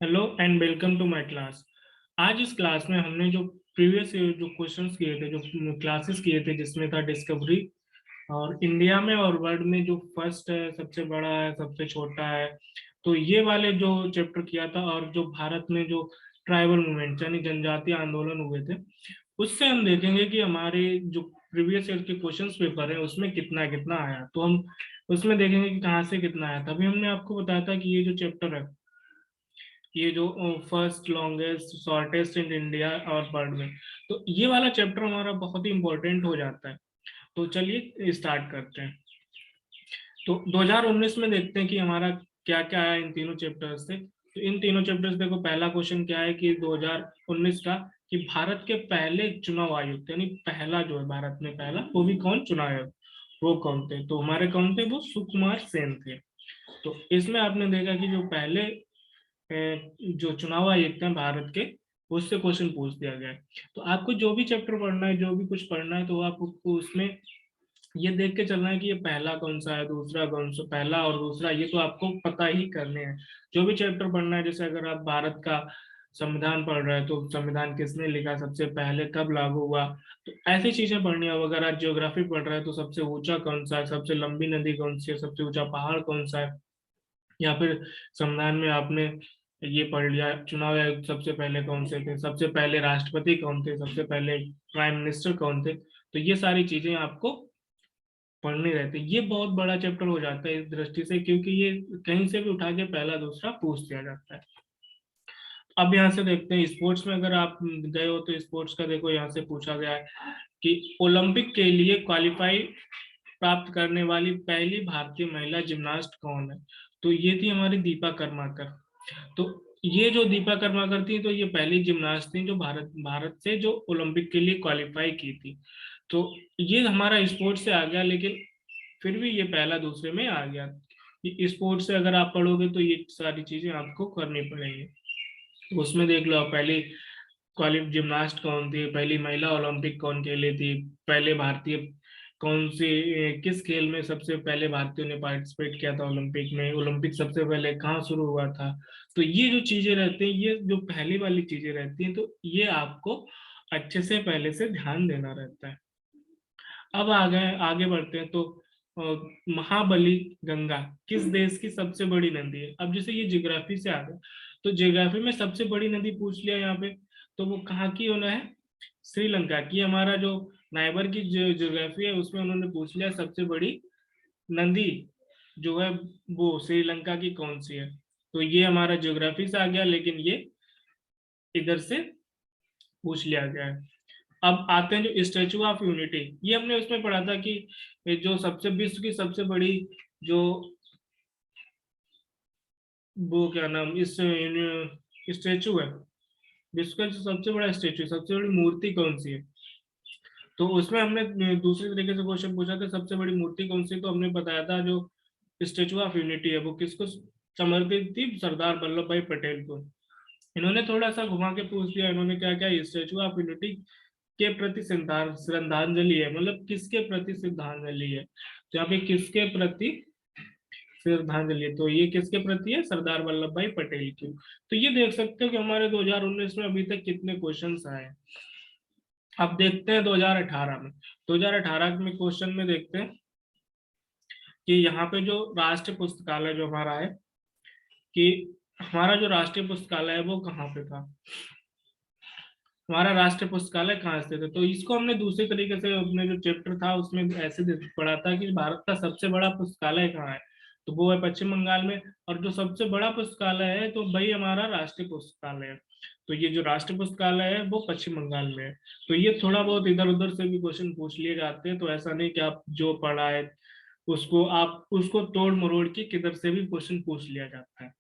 Hello and welcome to my class. आज इस class में हमने जो प्रीवियस जो क्वेश्चंस किए थे, जो क्लासेस किए थे, जिसमें था डिस्कवरी और इंडिया में और वर्ल्ड में जो फर्स्ट है, सबसे बड़ा है, सबसे छोटा है, तो ये वाले जो चैप्टर किया था। और जो भारत में जो ट्राइबल मूवमेंट यानी जनजातीय आंदोलन हुए थे, उससे हम देखेंगे कि हमारे जो प्रीवियस ईयर के क्वेश्चंस पेपर है उसमें कितना कितना आया। तो हम उसमें देखेंगे कि कहाँ से कितना आया। तभी हमने आपको बताया था कि ये जो चैप्टर है, ये जो first longest shortest in India और वर्ल्ड में, तो ये वाला चैप्टर हमारा बहुत ही इंपॉर्टेंट हो जाता है। तो चलिए स्टार्ट करते हैं। तो 2019 में देखते हैं कि हमारा क्या क्या आया इन तीनों चैप्टर्स से। तो इन तीनों चैप्टर्स देखो, पहला क्वेश्चन क्या है कि 2019 का, कि भारत के पहले चुनाव आयुक्त यानी पहला जो है भारत में पहला, वो भी कौन चुनाव आयुक्त, वो कौन थे। तो हमारे कौन थे, वो सुकुमार सेन थे। तो इसमें आपने देखा कि जो पहले जो चुनाव आयुक्त हैं भारत के, उससे क्वेश्चन पूछ दिया गया है। तो आपको जो भी चैप्टर पढ़ना है, जो भी कुछ पढ़ना है, तो आपको उसमें ये देख के चलना है कि ये पहला कौन सा है, दूसरा कौन सा, पहला और दूसरा, ये तो आपको पता ही करने हैं। जो भी चैप्टर पढ़ना है, जैसे अगर आप भारत का संविधान पढ़ रहे हैं, तो संविधान किसने लिखा, सबसे पहले कब लागू हुआ, तो ऐसी चीजें पढ़नी है। अगर आप ज्योग्राफी पढ़ रहे हैं, तो सबसे ऊंचा कौन सा है, सबसे लंबी नदी कौन सी है, सबसे ऊंचा पहाड़ कौन सा है। या फिर संविधान में आपने ये पढ़ लिया, चुनाव आयोग सबसे पहले कौन से थे, सबसे पहले राष्ट्रपति कौन थे, सबसे पहले प्राइम मिनिस्टर कौन थे। तो ये सारी चीजें आपको पढ़नी रहती है। ये बहुत बड़ा चैप्टर हो जाता है इस दृष्टि से, क्योंकि ये कहीं से भी उठा के पहला दूसरा पूछ दिया जाता है। अब यहाँ से देखते हैं, स्पोर्ट्स में अगर आप गए हो तो स्पोर्ट्स का देखो, यहाँ से पूछा गया है कि ओलंपिक के लिए क्वालिफाई प्राप्त करने वाली पहली भारतीय महिला जिम्नास्ट कौन है। तो ये थी हमारी दीपा कर्माकर। तो ये जो दीपा कर्माकर थी, तो ये पहली जिम्नास्ट थी जो भारत भारत से जो ओलंपिक के लिए क्वालिफाई की थी। तो ये हमारा स्पोर्ट्स से आ गया, लेकिन फिर भी ये पहला दूसरे में आ गया। स्पोर्ट्स से अगर आप पढ़ोगे तो ये सारी चीजें आपको करनी पड़ेंगी। तो उसमें देख लो, आप पहली क्वालिफ जिम्नास्ट कौन थी, पहली महिला ओलंपिक कौन खेली थी, पहले भारतीय कौन सी किस खेल में सबसे पहले भारतीयों ने पार्टिसिपेट किया था ओलंपिक में, ओलंपिक सबसे पहले कहाँ शुरू हुआ था। तो ये जो चीजें रहती हैं, ये जो पहली वाली चीजें रहती हैं, तो ये आपको अच्छे से पहले से ध्यान देना रहता है। अब आगे बढ़ते हैं। तो अ, महाबली गंगा किस देश की सबसे बड़ी नदी है। अब जैसे ये ज्योग्राफी से आ गया, तो ज्योग्राफी में सबसे बड़ी नदी पूछ लिया यहाँ पे, तो वो कहाँ की होना है, श्रीलंका की। हमारा जो नाइबर की जो ज्योग्राफी है, उसमें उन्होंने पूछ लिया सबसे बड़ी नदी जो है वो श्रीलंका की कौन सी है। तो ये हमारा ज्योग्राफी से आ गया, लेकिन ये इधर से पूछ लिया गया है। अब आते हैं जो स्टेचू ऑफ यूनिटी, ये हमने उसमें पढ़ा था कि ये जो सबसे विश्व की सबसे बड़ी जो वो क्या नाम इस स्टेचू है, विश्व का जो सबसे बड़ा स्टेचू, सबसे बड़ी मूर्ति कौन सी है। तो उसमें हमने दूसरी तरीके से क्वेश्चन पूछा था, सबसे बड़ी मूर्ति कौन सी, तो हमने बताया था जो स्टेचू ऑफ यूनिटी है वो किसको समर्पित थी, सरदार वल्लभ भाई पटेल को। इन्होंने थोड़ा सा घुमा के पूछ दिया, इन्होंने क्या क्या, स्टेचू ऑफ यूनिटी के प्रति श्रद्धांजलि है, मतलब किसके प्रति श्रद्धांजलि है। तो यहाँ पे किसके प्रति श्रद्धांजलि है, तो ये किसके प्रति है, सरदार वल्लभ भाई पटेल की। तो ये देख सकते हो कि हमारे 2019 में अभी तक कितने क्वेश्चंस आए हैं। अब देखते हैं 2018 में। 2018 में क्वेश्चन में देखते हैं कि यहाँ पे जो राष्ट्रीय पुस्तकालय जो हमारा है, कि हमारा जो राष्ट्रीय पुस्तकालय है वो कहाँ पे था, हमारा राष्ट्रीय पुस्तकालय कहाँ स्थित है। तो इसको हमने दूसरे तरीके से, अपने जो चैप्टर था उसमें ऐसे पढ़ा था कि भारत का सबसे बड़ा पुस्तकालय कहाँ है, तो वो है पश्चिम बंगाल में। और जो सबसे बड़ा पुस्तकालय है, तो भाई हमारा राष्ट्रीय पुस्तकालय है। तो ये जो राष्ट्रीय पुस्तकालय है वो पश्चिम बंगाल में है। तो ये थोड़ा बहुत इधर उधर से भी क्वेश्चन पूछ लिए जाते हैं, तो ऐसा नहीं कि आप जो पढ़ा है उसको आप उसको तोड़ मरोड़ के किधर से भी क्वेश्चन पूछ लिया जाता है।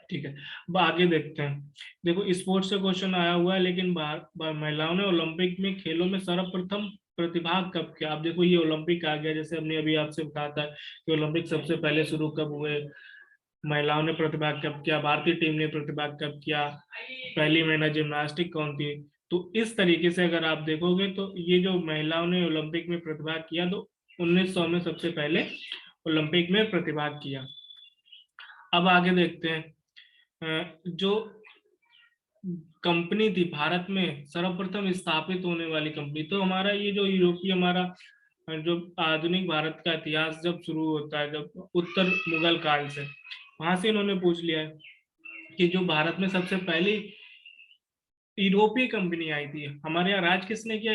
ठीक है, अब आगे देखते हैं। देखो स्पोर्ट्स से क्वेश्चन आया हुआ है, लेकिन महिलाओं ने ओलंपिक में खेलों में सर्वप्रथम प्रतिभाग कब किया। आप देखो ये ओलंपिक आ गया, जैसे हमने अभी आपसे बताया था कि ओलंपिक सबसे पहले शुरू कब हुए, महिलाओं ने प्रतिभाग कब किया, भारतीय टीम ने प्रतिभाग कब किया, पहली महिला जिम्नास्टिक कौन थी। तो इस तरीके से अगर आप देखोगे, तो ये जो महिलाओं ने ओलंपिक में प्रतिभाग किया, तो 1900 में सबसे पहले ओलंपिक में प्रतिभाग किया। अब आगे देखते हैं जो कंपनी थी भारत में सर्वप्रथम स्थापित होने वाली कंपनी, तो हमारा ये जो यूरोपीय हमारा जो आधुनिक भारत का इतिहास जब शुरू होता है, जब उत्तर मुगल काल से, वहां से इन्होंने पूछ लिया है कि जो भारत में सबसे पहली यूरोपीय कंपनी आई थी, हमारे यहाँ राज किसने किया,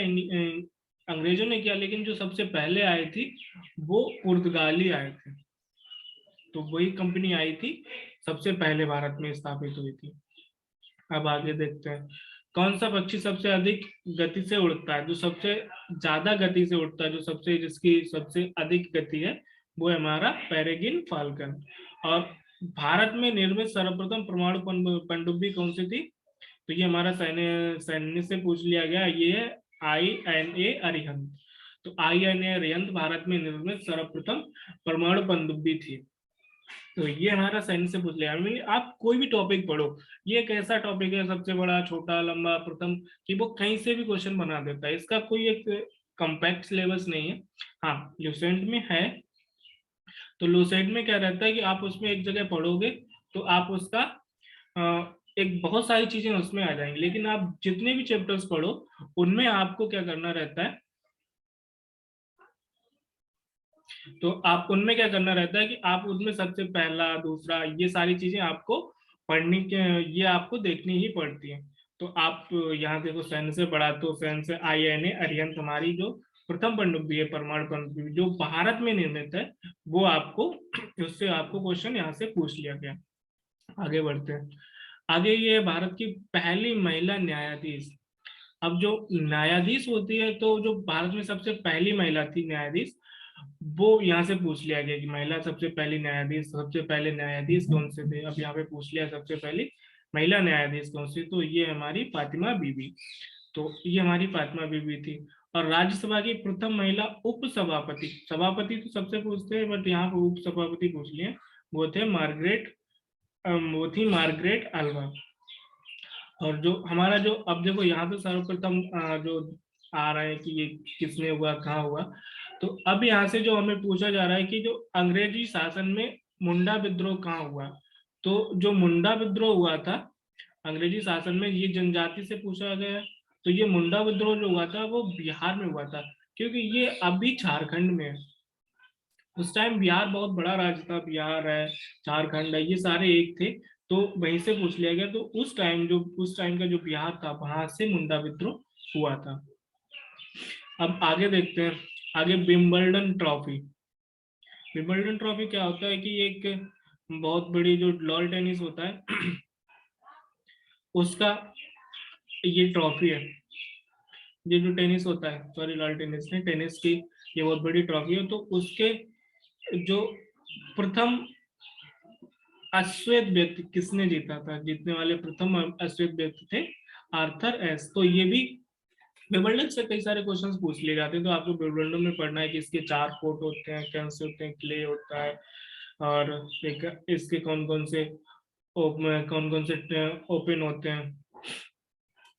अंग्रेजों ने किया, लेकिन जो सबसे पहले आई थी वो पुर्तगाली आए थे। तो वही कंपनी आई थी, सबसे पहले भारत में स्थापित हुई थी। अब आगे देखते हैं, कौन सा पक्षी सबसे अधिक गति से उड़ता है, जो सबसे ज्यादा गति से उड़ता है, जो सबसे जिसकी सबसे अधिक गति है, वो है हमारा पेरेग्रिन फाल्कन। और भारत में निर्मित सर्वप्रथम परमाणु पनडुब्बी कौन सी थी, तो ये हमारा सैन्य सैन्य से पूछ लिया गया, ये है INA अरिहंत। तो INA अरिहंत भारत में निर्मित सर्वप्रथम परमाणु पनडुब्बी थी। तो ये हमारा सैन्य से पूछ लिया। आप कोई भी टॉपिक पढ़ो, ये एक ऐसा टॉपिक है, सबसे बड़ा, छोटा, लंबा, प्रथम, कि वो कहीं से भी क्वेश्चन बना देता है, इसका कोई एक कॉम्पैक्ट सिलेबस नहीं है। हाँ, लूसेंट में है, तो लूसेंट में क्या रहता है कि आप उसमें एक जगह पढ़ोगे तो आप उसका एक बहुत सारी चीजें उसमें आ जाएंगी, लेकिन आप जितने भी चैप्टर्स पढ़ो उनमें आपको क्या करना रहता है, तो आप उनमें क्या करना रहता है कि आप उनमें सबसे पहला, दूसरा, ये सारी चीजें आपको पढ़नी के, ये आपको देखनी ही पड़ती है। तो आप यहाँ देखो, सैन्य से पढ़ा तो सैन्य से INA अरिहंत हमारी जो प्रथम पनडुब्बी है, परमाणु पनडुब्बी जो भारत में निर्मित है, वो आपको, उससे आपको क्वेश्चन यहाँ से पूछ लिया गया। आगे बढ़ते हैं। आगे ये भारत की पहली महिला न्यायाधीश। अब जो न्यायाधीश होती है, तो जो भारत में सबसे पहली महिला थी न्यायाधीश, वो यहाँ से पूछ लिया गया कि महिला सबसे पहली न्यायाधीश, सबसे पहले न्यायाधीश कौन से थे। अब यहाँ पे पूछ लिया सबसे पहली महिला न्यायाधीश कौन सी, तो ये हमारी फातिमा बीबी। तो ये हमारी फातिमा बीबी थी। और राज्यसभा की प्रथम महिला उपसभापति, सभापति तो सबसे पूछते हैं, बट यहाँ पे उपसभापति पूछ लिए, वो थे मार्गरेट, वो थी मार्गरेट अल्वा। और जो हमारा जो, अब देखो यहाँ पे सर्वप्रथम जो आ रहा है कि ये किसने हुआ, कहाँ हुआ, तो अब यहाँ से जो हमें पूछा जा रहा है कि जो अंग्रेजी शासन में मुंडा विद्रोह कहाँ हुआ। तो जो मुंडा विद्रोह हुआ था अंग्रेजी शासन में, ये जनजाति से पूछा गया है। तो ये मुंडा विद्रोह जो हुआ था वो बिहार में हुआ था, क्योंकि ये अभी झारखंड में है। उस टाइम बिहार बहुत बड़ा राज्य था, बिहार है, झारखंड है, ये सारे एक थे। तो वहीं से पूछ लिया गया, तो उस टाइम का जो बिहार था, वहां से मुंडा विद्रोह हुआ था। अब आगे देखते हैं, आगे विंबलडन ट्रॉफी। विंबलडन ट्रॉफी क्या होता है कि एक बहुत बड़ी जो लॉन टेनिस होता है उसका ये ट्रॉफी है। ये जो टेनिस होता है, सॉरी लॉन टेनिस नहीं, टेनिस की ये बहुत बड़ी ट्रॉफी है। तो उसके जो प्रथम अश्वेत व्यक्ति किसने जीता था, जीतने वाले प्रथम अश्वेत व्यक्ति थे आर्थर एस। तो ये भी विंबलडन से कई सारे क्वेश्चंस पूछ लिए जाते हैं। तो आपको विंबलडन में पढ़ना है कि इसके 4 कोर्ट होते हैं, कौन से होते हैं, क्ले होता है, और एक इसके कौन कौन से ओपन होते हैं,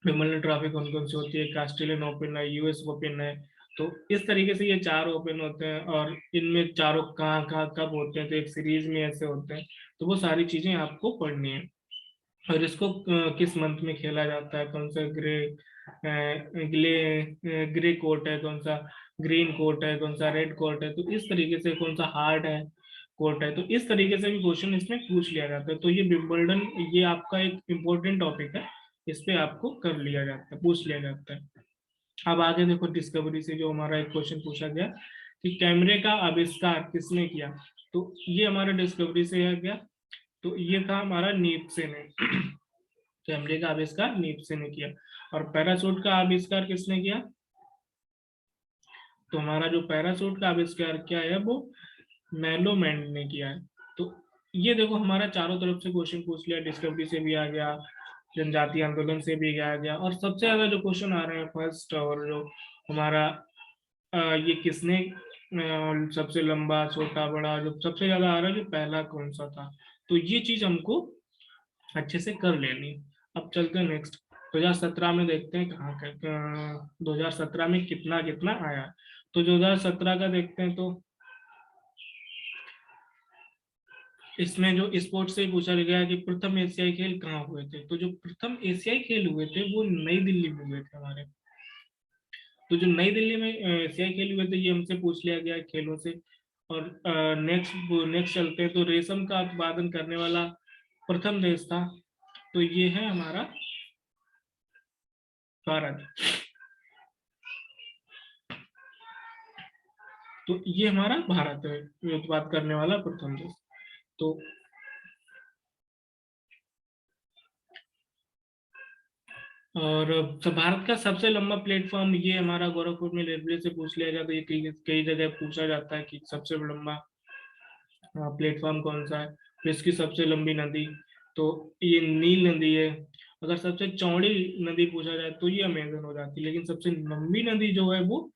विंबलडन ट्रॉफी कौन कौन सी होती है, ऑस्ट्रेलियन ओपन है, US ओपन है। तो इस तरीके से ये 4 ओपन होते हैं, और इनमें चारों कहाँ कहाँ कब होते हैं, तो एक सीरीज में ऐसे होते हैं। तो वो सारी चीजें आपको पढ़नी है। और इसको किस मंथ में खेला जाता है, कौन सा ग्रे कोर्ट है, कौन सा ग्रीन कोर्ट है, कौन सा रेड कोर्ट है, तो इस तरीके से कौन सा हार्ड है कोर्ट है, तो इस तरीके से भी क्वेश्चन इसमें पूछ लिया जाता है। तो ये विंबलडन, ये आपका एक इम्पोर्टेंट टॉपिक है, इस पे आपको कर लिया जाता है, पूछ लिया जाता है। अब आगे देखो, डिस्कवरी से जो हमारा एक क्वेश्चन पूछा गया कि कैमरे का आविष्कार किसने किया, तो ये हमारा डिस्कवरी से है क्या, तो ये था हमारा नीप्से ने। कैमरे का आविष्कार नीप्से ने किया। और पैराशूट का आविष्कार किसने किया, तो हमारा जो पैराशूट का आविष्कार किया है वो मेलोमैन ने किया है। तो ये देखो, हमारा चारों तरफ से क्वेश्चन पूछ लिया, डिस्कवरी से भी आ गया, जनजातीय आंदोलन से भी आ गया, और सबसे ज्यादा जो क्वेश्चन आ रहे हैं फर्स्ट, और जो हमारा ये किसने सबसे लंबा, छोटा, बड़ा, जो सबसे ज्यादा आ रहा है, जो पहला कौन सा था, तो ये चीज हमको अच्छे से कर लेनी। अब चलते हैं नेक्स्ट, 2017 में देखते हैं कहाँ का, 2017 में कितना कितना आया। तो 2017 का देखते हैं, तो इसमें जो स्पोर्ट्स से पूछा गया कि प्रथम एशियाई खेल कहाँ हुए थे, तो जो प्रथम एशियाई खेल हुए थे वो नई दिल्ली में हुए थे हमारे। तो जो नई दिल्ली में एशियाई खेल हुए थे ये हमसे पूछ लिया गया है खेलों से। और नेक्स्ट नेक्स्ट चलते हैं, तो रेशम का उत्पादन करने वाला प्रथम देश था, तो ये है हमारा भारत। तो ये हमारा भारत है उत्पाद करने वाला प्रथम देश। तो और भारत का सबसे लंबा प्लेटफॉर्म ये हमारा गोरखपुर में रेलवे से पूछ लिया जाता है, ये कई कई जगह पूछा जाता है कि सबसे लंबा प्लेटफॉर्म कौन सा है। फिर इसकी सबसे लंबी नदी, तो ये नील नदी है। अगर सबसे चौड़ी नदी पूछा जाए तो ये अमेजन हो जाती है, लेकिन सबसे लंबी नदी जो है वो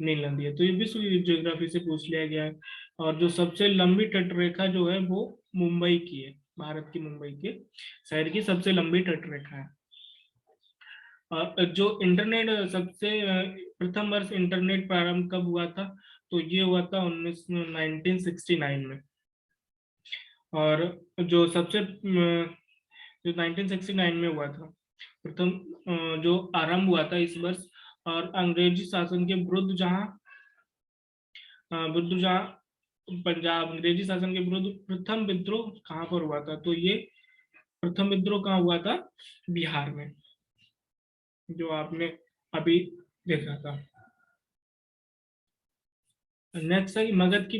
नील नदी है। तो ये विश्व ज्योग्राफी से पूछ लिया गया है। और जो सबसे लंबी तटरेखा जो है वो मुंबई की है, भारत की मुंबई के शहर की सबसे लंबी तटरेखा है। जो इंटरनेट सबसे प्रथम वर्ष इंटरनेट प्रारंभ कब हुआ था, तो ये हुआ था 1969 में। और जो सबसे जो 1969 में हुआ था प्रथम जो आरंभ हुआ था इस वर्ष। और अंग्रेजी शासन के विरुद्ध जहाँ पंजाब अंग्रेजी शासन के विरुद्ध प्रथम विद्रोह कहाँ पर हुआ था, तो ये प्रथम विद्रोह कहाँ हुआ था, बिहार में, जो आपने अभी देखा था। नेक्स्ट है कि मगध की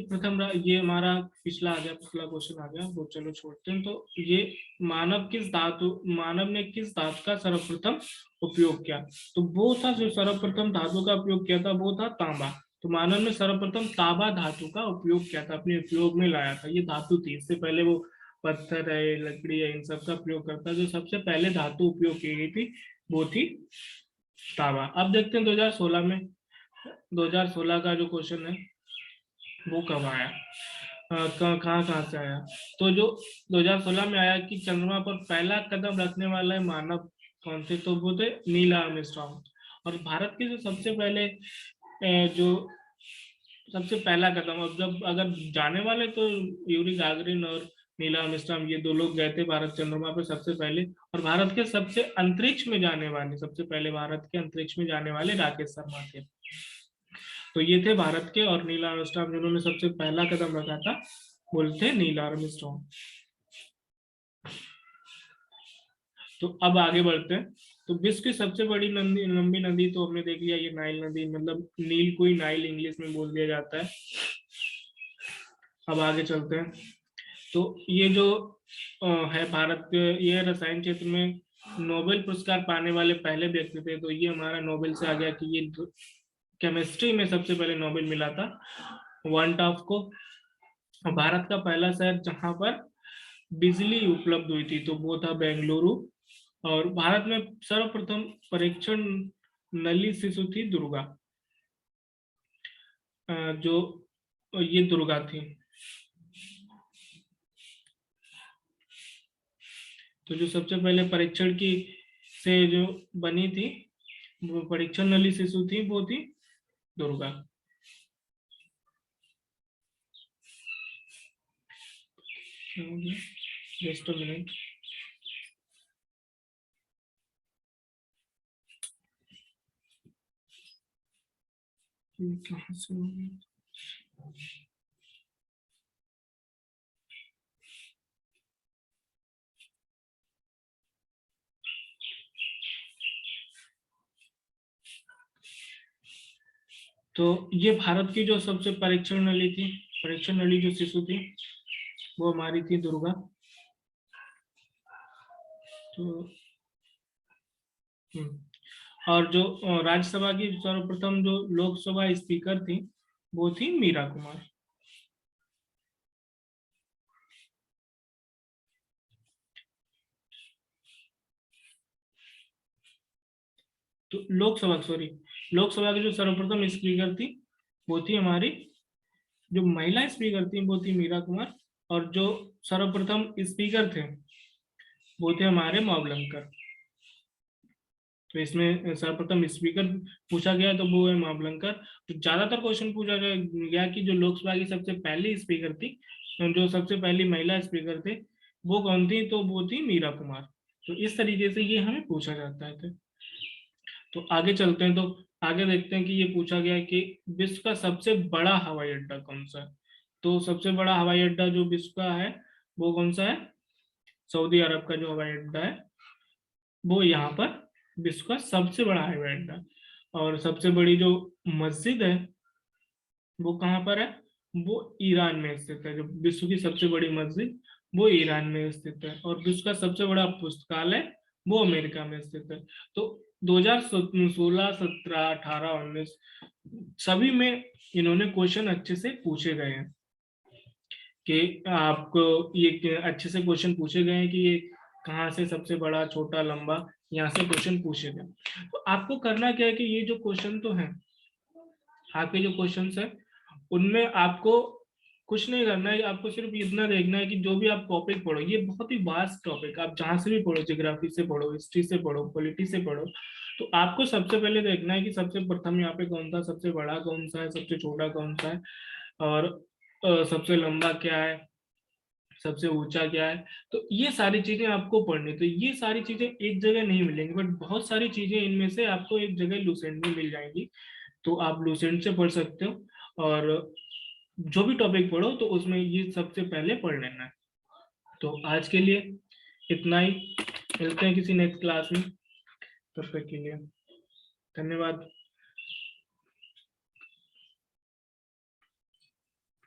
ये हमारा पिछला आ गया, पिछला क्वेश्चन आ गया, वो चलो छोड़ते हैं। तो ये मानव ने किस धातु का सर्वप्रथम उपयोग किया, तो वो था जो सर्वप्रथम धातु का उपयोग किया था वो था तांबा। तो मानव ने सर्वप्रथम तांबा धातु का उपयोग किया था, अपने उपयोग में लाया था। ये धातु थी, इससे पहले वो पत्थर है, लकड़ी है, इन सब का प्रयोग करता। जो सबसे पहले धातु उपयोग की गई थी वो थी तांबा। अब देखते हैं 2016 में, 2016 का जो क्वेश्चन है वो कब आया, कहाँ कहाँ से आया। तो जो 2016 में आया कि चंद्रमा पर पहला कदम रखने वाला है मानव कौन थे, तो वो थे नील आर्मस्ट्रांग। और भारत के जो सबसे पहले जो सबसे पहला कदम, अब जब अगर जाने वाले तो यूरी गागरिन और नील आर्मस्ट्रांग, ये दो लोग गए थे भारत चंद्रमा पे सबसे पहले। और भारत के सबसे अंतरिक्ष में जाने वाले, सबसे पहले भारत के अंतरिक्ष में जाने वाले राकेश शर्मा थे। तो ये थे भारत के। और नील आर्मस्ट्रांग जिन्होंने सबसे पहला कदम रखा था बोलते नील आर्मस्ट्रांग। तो अब आगे बढ़ते हैं। तो विश्व की सबसे बड़ी लंबी नदी तो हमने देख लिया, ये नाइल नदी, मतलब नील को ही नाइल इंग्लिश में बोल दिया जाता है। अब आगे चलते हैं। तो ये जो है भारत के, ये रसायन क्षेत्र में नोबेल पुरस्कार पाने वाले पहले व्यक्ति थे। तो ये हमारा नोबेल से आ गया कि ये केमिस्ट्री में सबसे पहले नोबेल मिला था वनटॉफ को। भारत का पहला शहर जहां पर बिजली उपलब्ध हुई थी तो वो था बेंगलुरु। और भारत में सर्वप्रथम परीक्षण नली शिशु थी दुर्गा, जो ये दुर्गा थी। तो जो सबसे पहले परीक्षण की से जो बनी थी वो परीक्षण नली शिशु थी, वो थी दुर्गा। Just a minute. कहाँ से तो ये भारत की जो सबसे परीक्षण नली थी, परीक्षण नली जो शिशु थी वो हमारी थी दुर्गा। तो और जो राज्यसभा की सर्वप्रथम जो लोकसभा स्पीकर थी वो थी मीरा कुमार। तो लोकसभा की जो सर्वप्रथम स्पीकर थी वो थी हमारी, जो महिला स्पीकर थी वो थी मीरा कुमार। और जो सर्वप्रथम स्पीकर थे वो थे हमारे मॉवलंकर। तो इसमें सर्वप्रथम स्पीकर पूछा गया तो वो है मॉवलंकर। तो ज्यादातर क्वेश्चन पूछा गया कि जो लोकसभा की सबसे पहली स्पीकर थी जो सबसे पहली महिला स्पीकर थे वो कौन थी, तो वो थी मीरा कुमार। तो इस तरीके से ये हमें पूछा जाता है। तो आगे चलते हैं, तो आगे देखते हैं कि ये पूछा गया है कि विश्व का सबसे बड़ा हवाई अड्डा कौन सा है। तो सबसे बड़ा हवाई अड्डा जो विश्व का है वो कौन सा है, सऊदी अरब का जो हवाई अड्डा है वो यहाँ पर विश्व का सबसे बड़ा हवाई अड्डा है। और सबसे बड़ी जो मस्जिद है वो कहाँ पर है, वो ईरान में स्थित है। जो विश्व की सबसे बड़ी मस्जिद वो ईरान में स्थित है। और विश्व का सबसे बड़ा पुस्तकालय वो अमेरिका में स्थित है। तो 2016, 17, 18, 19 सभी में इन्होंने क्वेश्चन अच्छे से पूछे गए हैं कि आपको ये अच्छे से क्वेश्चन पूछे गए हैं कि ये कहाँ से सबसे बड़ा, छोटा, लंबा, यहाँ से क्वेश्चन पूछे गए। तो आपको करना क्या है कि ये जो क्वेश्चन तो है, आपके जो क्वेश्चंस है उनमें आपको कुछ नहीं करना है, आपको सिर्फ इतना देखना है कि जो भी आप टॉपिक पढ़ो, ये बहुत ही वास्ट टॉपिक, आप जहां से भी पढ़ो, ज्योग्राफी से पढ़ो, हिस्ट्री से पढ़ो, पॉलिटी से पढ़ो, तो आपको सबसे पहले देखना है कि सबसे प्रथम यहाँ पे कौन था, सबसे बड़ा कौन सा है, सबसे छोटा कौन सा है, और सबसे लंबा क्या है, सबसे ऊंचा क्या है। तो ये सारी चीजें आपको पढ़नी, तो ये सारी चीजें एक जगह नहीं मिलेंगी, बट बहुत सारी चीजें इनमें से आपको एक जगह लूसेंट में मिल जाएंगी। तो आप लूसेंट से पढ़ सकते हो, और जो भी टॉपिक पढ़ो तो उसमें ये सबसे पहले पढ़ लेना है। तो आज के लिए इतना ही, मिलते हैं किसी नेक्स्ट क्लास में, तब तक के लिए धन्यवाद।